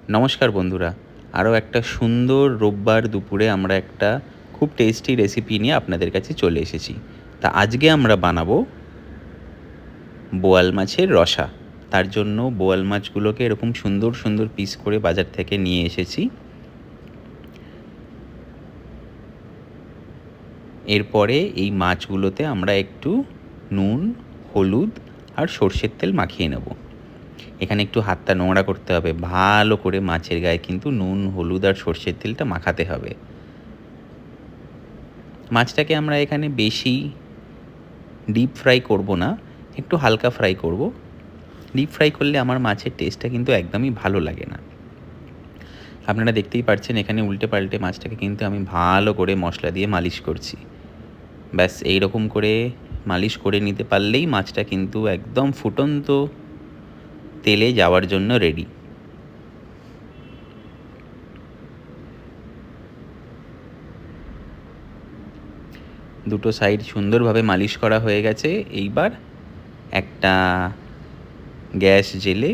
নমস্কার বন্ধুরা, আরও একটা সুন্দর রোববার দুপুরে আমরা একটা খুব টেস্টি রেসিপি নিয়ে আপনাদের কাছে চলে এসেছি। তা আজকে আমরা বানাবো বোয়াল মাছের রসা। তার জন্য বোয়াল মাছগুলোকে এরকম সুন্দর সুন্দর পিস করে বাজার থেকে নিয়ে এসেছি। এরপরে এই মাছগুলোতে আমরা একটু নুন, হলুদ আর সর্ষের তেল মাখিয়ে নেব। এখানে একটু হাতটা নোংরা করতে হবে, ভালো করে মাছের গায়ে কিন্তু নুন, হলুদ আর সর্ষের তেলটা মাখাতে হবে। মাছটাকে আমরা এখানে বেশি ডিপ ফ্রাই করব না, একটু হালকা ফ্রাই করব। ডিপ ফ্রাই করলে আমার মাছের টেস্টটা কিন্তু একদমই ভালো লাগে না। আপনারা দেখতেই পাচ্ছেন এখানে উল্টে পাল্টে মাছটাকে কিন্তু আমি ভালো করে মশলা দিয়ে মালিশ করছি। ব্যাস এই রকম করে মালিশ করে নিতে পারলেই মাছটা কিন্তু একদম ফুটন্ত তেলে যাওয়ার জন্য রেডি। দুটো সাইড সুন্দরভাবে মালিশ করা হয়ে গেছে। এইবার একটা গ্যাস জেলে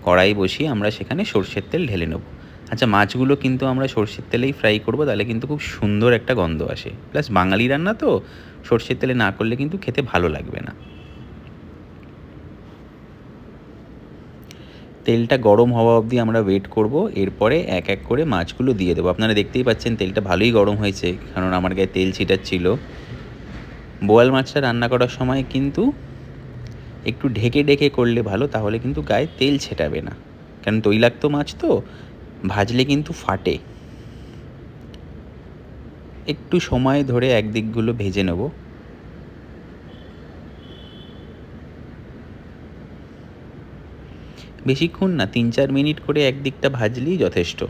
কড়াই বসিয়ে আমরা সেখানে সর্ষের তেল ঢেলে নেব। আচ্ছা, মাছগুলো কিন্তু আমরা সর্ষের তেলেই ফ্রাই করব, তাহলে কিন্তু খুব সুন্দর একটা গন্ধ আসে। প্লাস বাঙালি রান্না তো, সর্ষের তেলে না করলে কিন্তু খেতে ভালো লাগবে না। তেলটা গরম হওয়া অবধি আমরা ওয়েট করব। এরপরে এক এক করে মাছগুলো দিয়ে দেবো। আপনারা দেখতেই পাচ্ছেন তেলটা ভালোই গরম হয়েছে, কারণ আমার গায়ে তেল ছিটাচ্ছিল। বোয়াল মাছটা রান্না করার সময় কিন্তু একটু ঢেকে ঢেকে করলে ভালো, তাহলে কিন্তু গায়ে তেল ছেটাবে না, কারণ তৈলাক্ত মাছ তো, ভাজলে কিন্তু ফাটে। একটু সময় ধরে একদিকগুলো ভেজে নেব। বেশিক্ষণ না, 3-4 মিনিট করে একদিকটা ভাজলেই যথেষ্ট।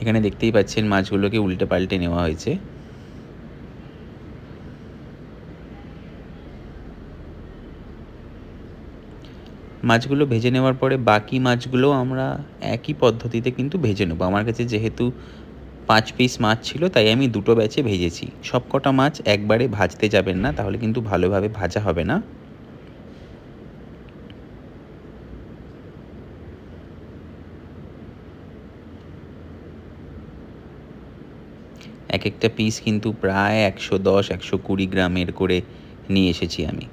এখানে দেখতেই পাচ্ছেন মাছগুলোকে উল্টে পাল্টে নেওয়া হয়েছে। মাছগুলো ভেজে নেওয়ার পরে বাকি মাছগুলো আমরা একই পদ্ধতিতে কিন্তু ভেজে নেব। আমার কাছে যেহেতু 5 পিস মাছ ছিল, তাই আমি দুটো ব্যাচে ভেজেছি। সব কটা মাছ একবারে ভাজতে যাবেন না, তাহলে কিন্তু ভালোভাবে ভাজা হবে না। এক একটা পিস কিন্তু প্রায় 110-120 গ্রামের করে নিয়ে এসেছি আমি।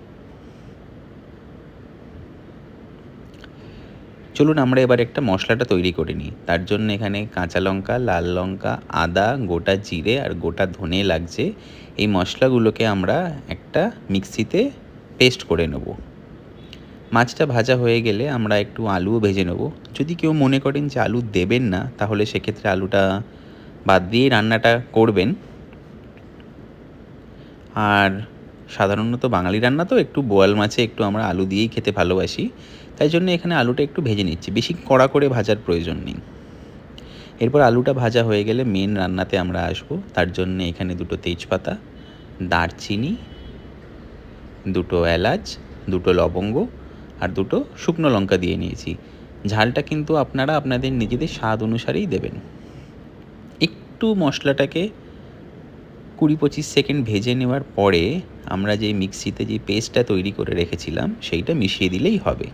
চলুন আমরা এবার একটা মশলাটা তৈরি করে নিই। তার জন্য এখানে কাঁচা লঙ্কা, লাল লঙ্কা, আদা, গোটা জিরে আর গোটা ধনে লাগছে। এই মশলাগুলোকে আমরা একটা মিক্সিতে পেস্ট করে নেব। মাছটা ভাজা হয়ে গেলে আমরা একটু আলুও ভেজে নেব। যদি কেউ মনে করেন যে আলু দেবেন না, তাহলে সেক্ষেত্রে আলুটা বাদ দিয়েই রান্নাটা করবেন। আর সাধারণত বাঙালি রান্না তো, একটু বোয়াল মাছে একটু আমরা আলু দিয়েই খেতে ভালোবাসি, তাই জন্য এখানে আলুটা একটু ভেজে নিচ্ছি, বেশি কড়া করে ভাজার প্রয়োজন নেই। এরপর আলুটা ভাজা হয়ে গেলে মেন রান্নাতে আমরা আসবো। তার জন্য এখানে দুটো তেজপাতা, দারচিনি, দুটো এলাচ, দুটো লবঙ্গ আর দুটো শুকনো লঙ্কা দিয়ে নিয়েছি। ঝালটা কিন্তু আপনারা আপনাদের নিজেদের স্বাদ অনুসারেই দেবেন। একটু মশলাটাকে 20-25 সেকেন্ড ভেজে নেওয়ার পরে আমরা যে মিক্সিতে যে পেস্টটা তৈরি করে রেখেছিলাম সেইটা মিশিয়ে দিলেই হবে।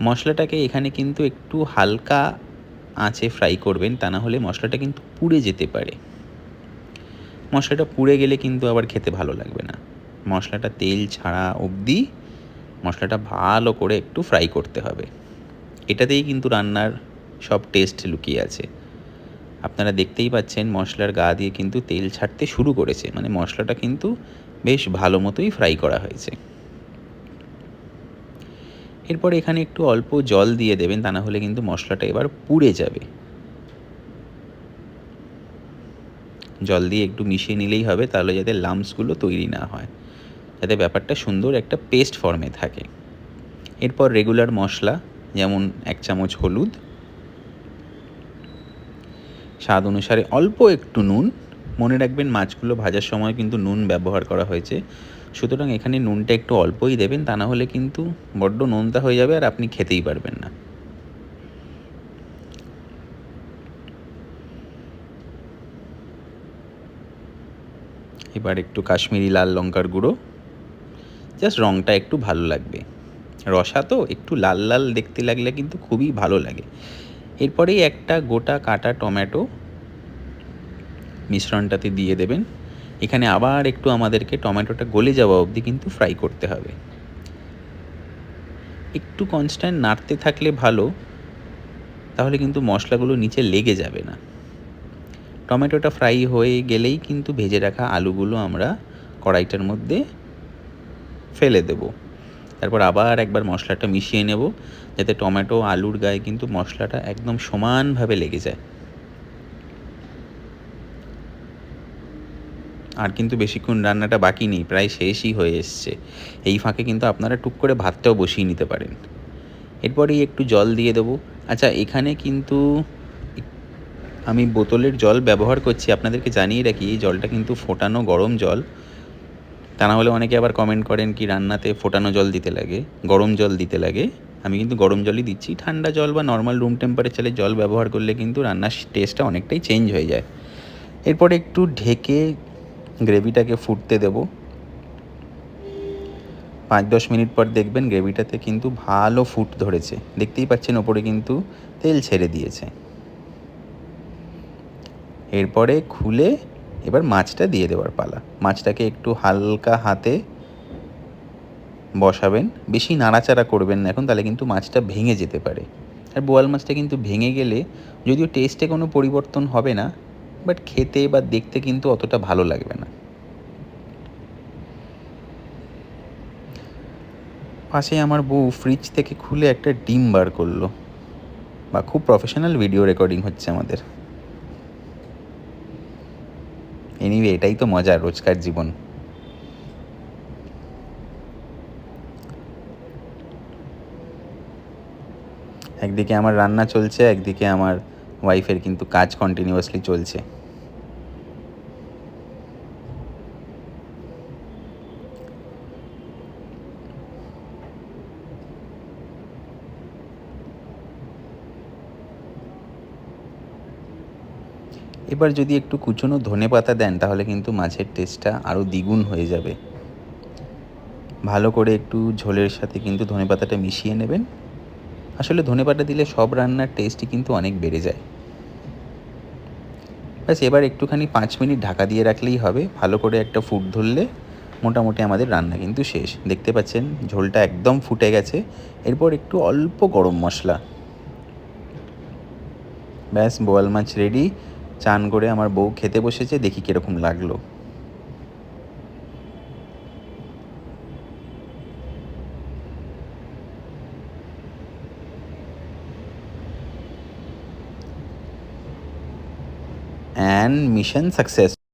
মশলাটাকে এখানে কিন্তু একটু হালকা আঁচে ফ্রাই করবেন, তা না হলে মশলাটা কিন্তু পুড়ে যেতে পারে। মশলাটা পুড়ে গেলে কিন্তু আবার খেতে ভালো লাগবে না। মশলাটা তেল ছাড়া অবধি মশলাটা ভালো করে একটু ফ্রাই করতে হবে। এটাতেই কিন্তু রান্নার সব টেস্ট লুকিয়ে আছে। আপনারা দেখতেই পাচ্ছেন মশলার গা দিয়ে কিন্তু তেল ছাড়তে শুরু করেছে, মানে মশলাটা কিন্তু বেশ ভালো মতোই ফ্রাই করা হয়েছে। এরপর এখানে একটু অল্প জল দিয়ে দেবেন, তা না হলে কিন্তু মশলাটা এবার পুড়ে যাবে। জল দিয়ে একটু মিশিয়ে নিলেই হবে, তাহলে যাতে লাম্পসগুলো তৈরি না হয়, যাতে ব্যাপারটা সুন্দর একটা পেস্ট ফর্মে থাকে। এরপর রেগুলার মশলা, যেমন 1 চামচ হলুদ, স্বাদ অনুসারে অল্প একটু নুন। মনে রাখবেন মাছগুলো ভাজার সময় কিন্তু নুন ব্যবহার করা হয়েছে, সুতরাং এখানে নুনটা একটু অল্পই দেবেন, তা না হলে কিন্তু বড্ড নোনতা হয়ে যাবে আর আপনি খেতেই পারবেন না। এবার একটু কাশ্মীরি লাল লঙ্কার গুঁড়ো, জাস্ট রঙটা একটু ভালো লাগবে। রসা তো একটু লাল লাল দেখতে লাগলে কিন্তু খুবই ভালো লাগে। এরপরেই একটা গোটা কাটা টমেটো মিশ্রণটাতে দিয়ে দেবেন। এখানে আবার একটু আমাদেরকে টমেটোটা গলে যাওয়া অবধি কিন্তু ফ্রাই করতে হবে। একটু কনস্ট্যান্ট নাড়তে থাকলে ভালো, তাহলে কিন্তু মশলাগুলো নিচে লেগে যাবে না। টমেটোটা ফ্রাই হয়ে গেলেই কিন্তু ভেজে রাখা আলুগুলো আমরা কড়াইটার মধ্যে ফেলে দেব। তারপর আবার একবার মশলাটা মিশিয়ে নেব, যাতে টমেটো আলুর গায়ে কিন্তু মশলাটা একদম সমানভাবে লেগে যায়। আর কিন্তু বেশিক্ষণ রান্নাটা বাকি নেই, প্রায় শেষই হয়ে এসছে। এই ফাঁকে কিন্তু আপনারা টুক করে ভাতটাও বসিয়ে নিতে পারেন। এরপরেই একটু জল দিয়ে দেবো। আচ্ছা, এখানে কিন্তু আমি বোতলের জল ব্যবহার করছি, আপনাদেরকে জানিয়ে রাখি এই জলটা কিন্তু ফোটানো গরম জল। তা না হলে অনেকে আবার কমেন্ট করেন কি রান্নাতে ফোটানো জল দিতে লাগে, গরম জল দিতে লাগে। আমি কিন্তু গরম জলই দিচ্ছি। ঠান্ডা জল বা নর্মাল রুম টেম্পারেচারে জল ব্যবহার করলে কিন্তু রান্নার টেস্টটা অনেকটাই চেঞ্জ হয়ে যায়। এরপরে একটু ঢেকে গ্রেভিটাকে ফুটতে দেবো। 5-10 মিনিট পর দেখবেন গ্রেভিটাতে কিন্তু ভালো ফুট ধরেছে। দেখতেই পাচ্ছেন ওপরে কিন্তু তেল ছেড়ে দিয়েছে। এরপরে খুলে এবার মাছটা দিয়ে দেওয়ার পালা। মাছটাকে একটু হালকা হাতে বসাবেন, বেশি নাড়াচাড়া করবেন না এখন, তাহলে কিন্তু মাছটা ভেঙে যেতে পারে। আর বোয়াল মাছটা কিন্তু ভেঙে গেলে যদিও টেস্টে কোনো পরিবর্তন হবে না, বাট খেতে বা দেখতে কিন্তু অতটা ভালো লাগবে না। পাশে আমার বউ ফ্রিজ থেকে খুলে একটা ডিম বার করলো। বা খুব প্রফেশনাল ভিডিও রেকর্ডিং হচ্ছে আমাদের। এনিওয়ে, এটাই তো মজা রোজকার জীবন। একদিকে আমার রান্না চলছে, একদিকে আমার ওয়াইফের কিন্তু কাজ কন্টিনিউয়াসলি চলছে। এবার যদি একটু কুচনো ধনেপাতা দেন, তাহলে কিন্তু মাছের টেস্টটা আরও দ্বিগুণ হয়ে যাবে। ভালো করে একটু ঝোলের সাথে কিন্তু ধনেপাতাটা মিশিয়ে নেবেন। আসলে ধনেপাতা দিলে সব রান্নার টেস্টই কিন্তু অনেক বেড়ে যায়। ব্যাস, এবার একটুখানি 5 মিনিট ঢাকা দিয়ে রাখলেই হবে। ভালো করে একটা ফুট ধরলে মোটামুটি আমাদের রান্না কিন্তু শেষ। দেখতে পাচ্ছেন ঝোলটা একদম ফুটে গেছে। এরপর একটু অল্প গরম মশলা। ব্যাস, বোয়াল মাছ রেডি। চান করে আমার বউ খেতে বসেছে, দেখি কীরকম লাগলো। And mission success.